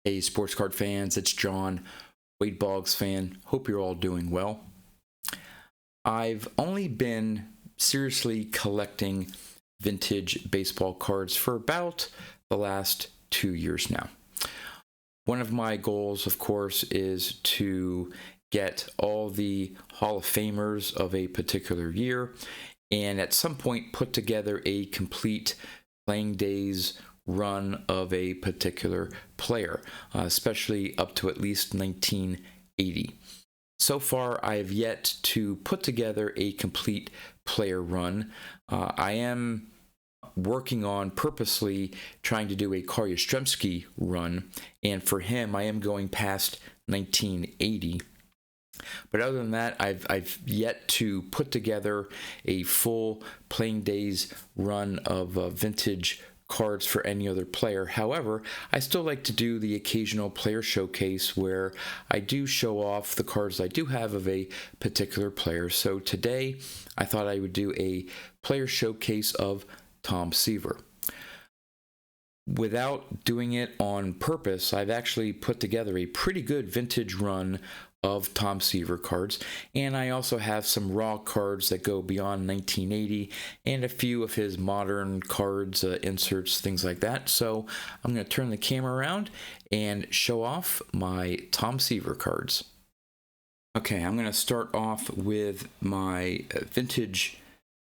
Hey, sports card fans, it's John, Wade Boggs fan. Hope you're all doing well. I've only been seriously collecting vintage baseball cards for about the last 2 years now. One of my goals, of course, is to get all the Hall of Famers of a particular year and at some point put together a complete playing days run of a particular player, especially up to at least 1980. So far, I have yet to put together a complete player run. I am working on purposely trying to do a Carl Yastrzemski run, and for him, I am going past 1980. But other than that, I've yet to put together a full playing days run of vintage cards for any other player. However, I still like to do the occasional player showcase where I do show off the cards I do have of a particular player. So today, I thought I would do a player showcase of Tom Seaver. Without doing it on purpose, I've actually put together a pretty good vintage run of Tom Seaver cards, and I also have some raw cards that go beyond 1980 and a few of his modern cards, inserts, things like that. So I'm going to turn the camera around and show off my Tom Seaver cards. Okay, I'm going to start off with my vintage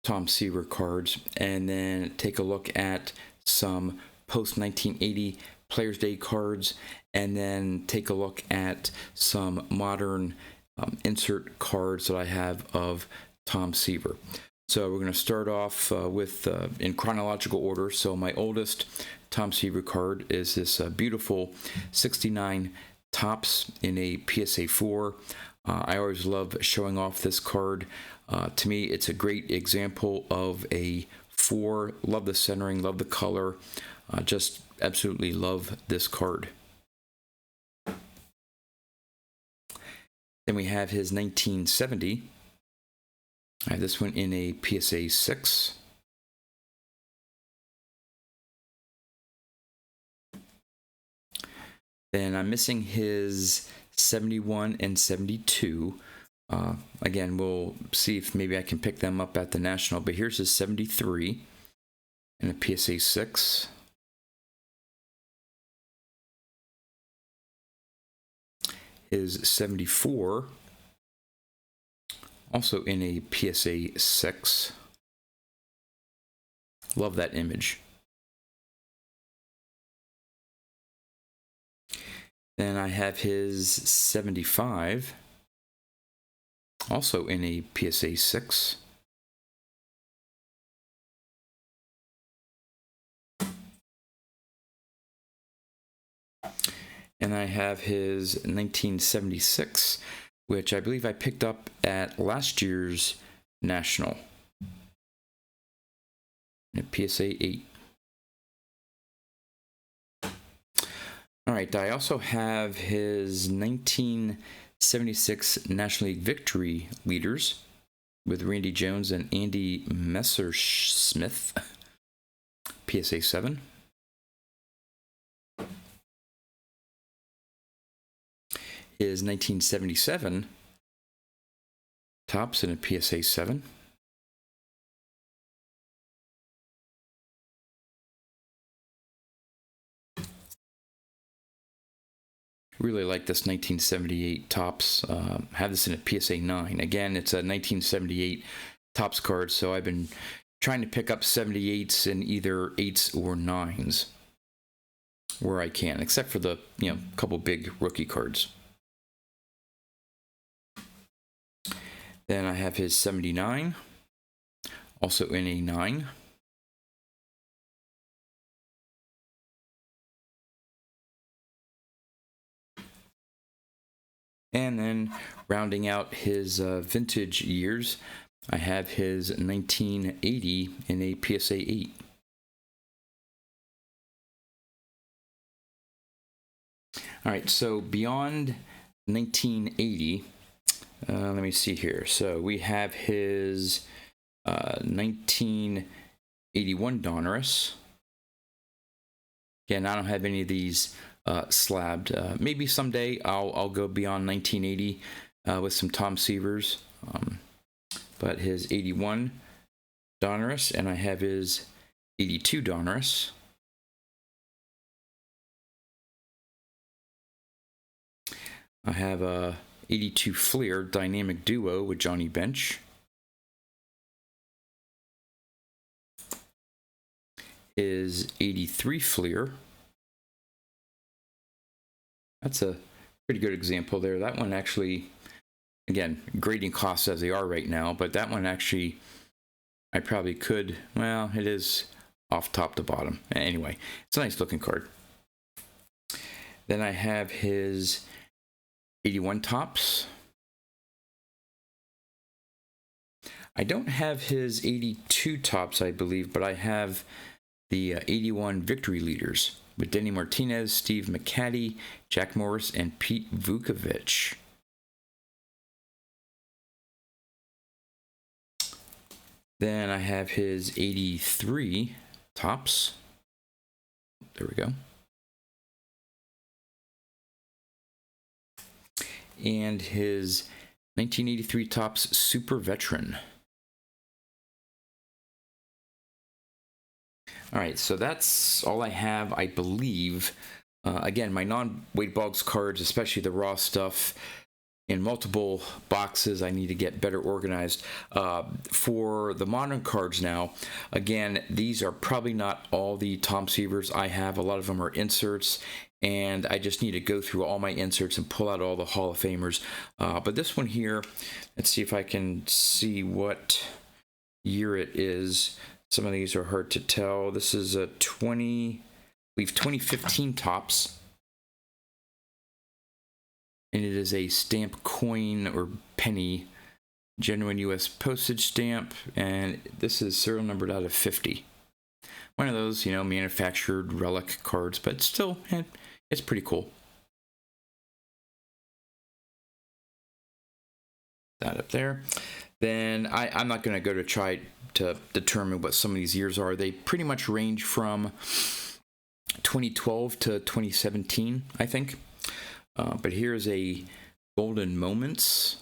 Tom Seaver cards and then take a look at some post-1980 Players Day cards, and then take a look at some modern insert cards that I have of Tom Seaver. So we're going to start off with in chronological order. So my oldest Tom Seaver card is this beautiful 69 Topps in a PSA 4. I always love showing off this card. To me, it's a great example of a 4. Love the centering, love the color. Just absolutely love this card. Then we have his 1970. I have this one in a PSA 6. Then I'm missing his 71 and 72. Again, we'll see if maybe I can pick them up at the National. But here's his 73 in a PSA 6. His 74, also in a PSA 6. Love that image. Then I have his 75, also in a PSA 6. And I have his 1976, which I believe I picked up at last year's National, in a PSA 8. All right, I also have his 1976 National League Victory Leaders with Randy Jones and Andy Messersmith, PSA 7. His 1977 Topps in a PSA 7. Really like this 1978 Topps. Have this in a PSA 9. Again, it's a 1978 Topps card, so I've been trying to pick up 78s in either 8s or 9s where I can, except for the couple big rookie cards. Then I have his 79, also in a 9. And then rounding out his vintage years, I have his 1980 in a PSA 8. All right, so beyond 1980, let me see here. So we have his 1981 Donruss. Again, I don't have any of these slabbed. Maybe someday I'll go beyond 1980 with some Tom Seavers. But his 81 Donruss, and I have his 82 Donruss. I have a 82 Fleer Dynamic Duo with Johnny Bench. His 83 Fleer. That's a pretty good example there. That one actually, again, grading costs as they are right now, but that one actually, I probably could, well, it is off top to bottom. Anyway, it's a nice looking card. Then I have his 81 Topps. I don't have his 82 Topps, I believe, but I have the 81 Victory Leaders with Denny Martinez, Steve McCaddy, Jack Morris, and Pete Vukovich. Then I have his 83 Topps. There we go. And his 1983 Topps Super Veteran. All right, so that's all I have, I believe. Again, my non-Wade Boggs cards, especially the raw stuff, in multiple boxes. I need to get better organized. For the modern cards now, again, these are probably not all the Tom Seavers I have. A lot of them are inserts, and I just need to go through all my inserts and pull out all the Hall of Famers. But this one here, let's see if I can see what year it is. Some of these are hard to tell. This is a 2015 Topps. And it is a stamp coin or penny, genuine U.S. postage stamp, and this is serial numbered out of 50. One of those, manufactured relic cards, but still, it's pretty cool. That up there. Then I'm not going to go to try to determine what some of these years are. They pretty much range from 2012 to 2017, I think. But here's a Golden Moments.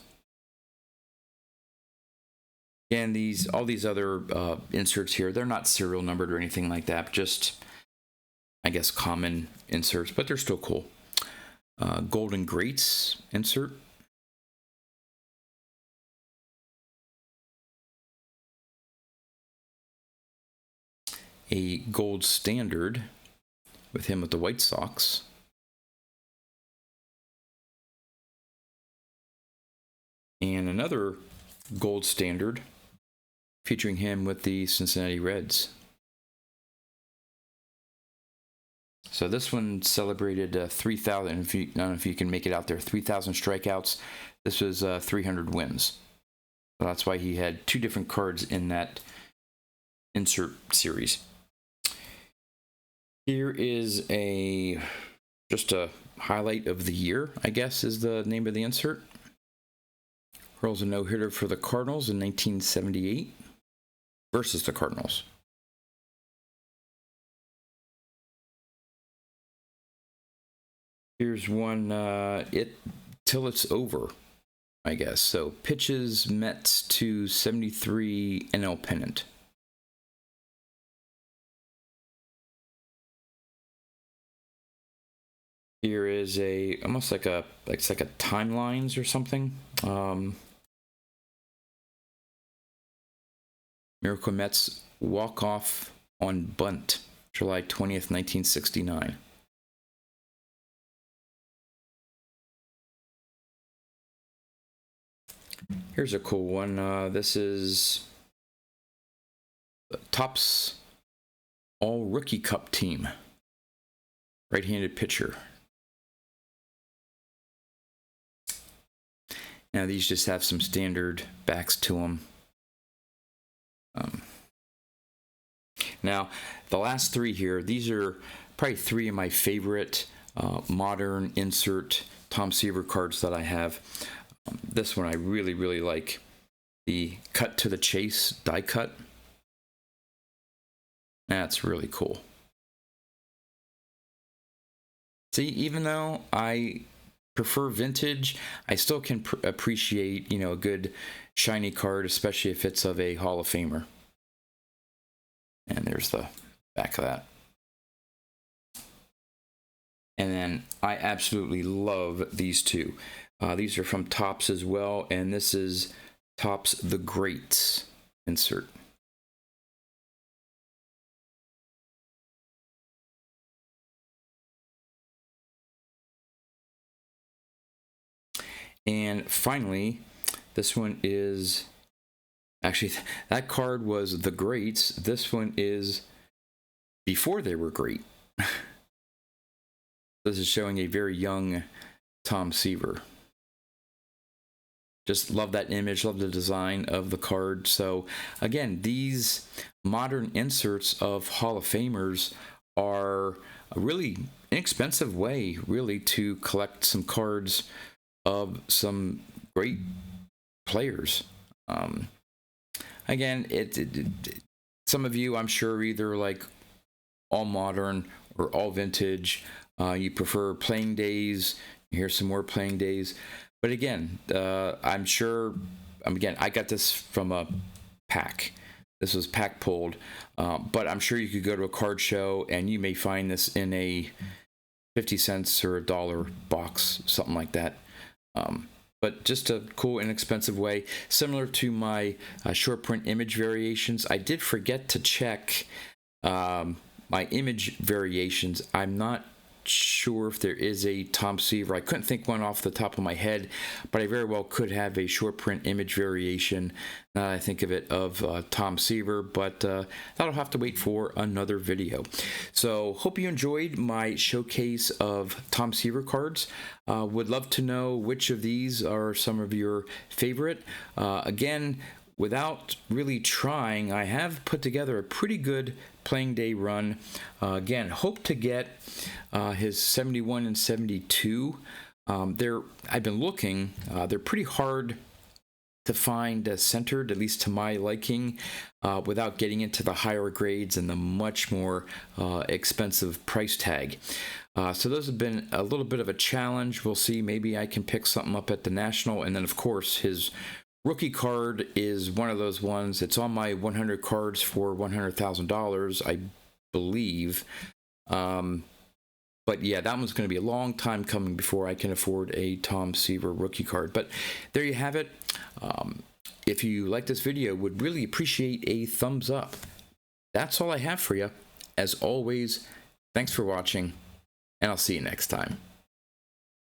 And all these other inserts here, they're not serial numbered or anything like that. Just, I guess, common inserts, but they're still cool. Golden Greats insert. A Gold Standard with him with the White Sox. And another Gold Standard featuring him with the Cincinnati Reds. So this one celebrated 3,000. I don't know if you can make it out there. 3,000 strikeouts. This was 300 wins. So that's why he had two different cards in that insert series. Here is just a highlight of the year, I guess, is the name of the insert. Hurls a no-hitter for the Cardinals in 1978 versus the Cardinals. Here's one, till it's over, I guess. So pitches Mets to 73 NL pennant. Here is almost like a timelines or something. Miracle Mets walk off on bunt, July 20th, 1969. Here's a cool one. This is Topps All Rookie Cup team. Right-handed pitcher. Now these just have some standard backs to them. Now the last three here, these are probably three of my favorite modern insert Tom Seaver cards that I have. This one I really, really like. The Cut to the Chase die cut. That's really cool. See, even though I prefer vintage, I still can appreciate, you know, a good shiny card, especially if it's of a Hall of Famer. And there's the back of that. And then I absolutely love these two. These are from Topps as well, and this is Topps The Greats insert. And finally, this one is actually, that card was The Greats. This one is before they were great. This is showing a very young Tom Seaver. Just love that image, love the design of the card. So again, these modern inserts of Hall of Famers are a really inexpensive way, really, to collect some cards of some great players. Again, some of you, I'm sure, either like all modern or all vintage. You prefer playing days. Here's some more playing days. But again, I'm sure, again, I got this from a pack. This was pack pulled. But I'm sure you could go to a card show and you may find this in a 50 cents or $1 box, something like that. But just a cool, inexpensive way. Similar to my short print image variations, I did forget to check my image variations. I'm not sure if there is a Tom Seaver. I couldn't think one off the top of my head, but I very well could have a short print image variation, now that I think of it, of Tom Seaver, but that'll have to wait for another video. So hope you enjoyed my showcase of Tom Seaver cards. Would love to know which of these are some of your favorite. Again, without really trying, I have put together a pretty good playing day run. Again, hope to get his 71 and 72. I've been looking. They're pretty hard to find centered, at least to my liking, without getting into the higher grades and the much more expensive price tag. So those have been a little bit of a challenge. We'll see. Maybe I can pick something up at the National. And then, of course, his rookie card is one of those ones. It's on my 100 cards for $100,000, I believe. But yeah, that one's going to be a long time coming before I can afford a Tom Seaver rookie card. But there you have it. If you like this video, would really appreciate a thumbs up. That's all I have for you. As always, thanks for watching, and I'll see you next time.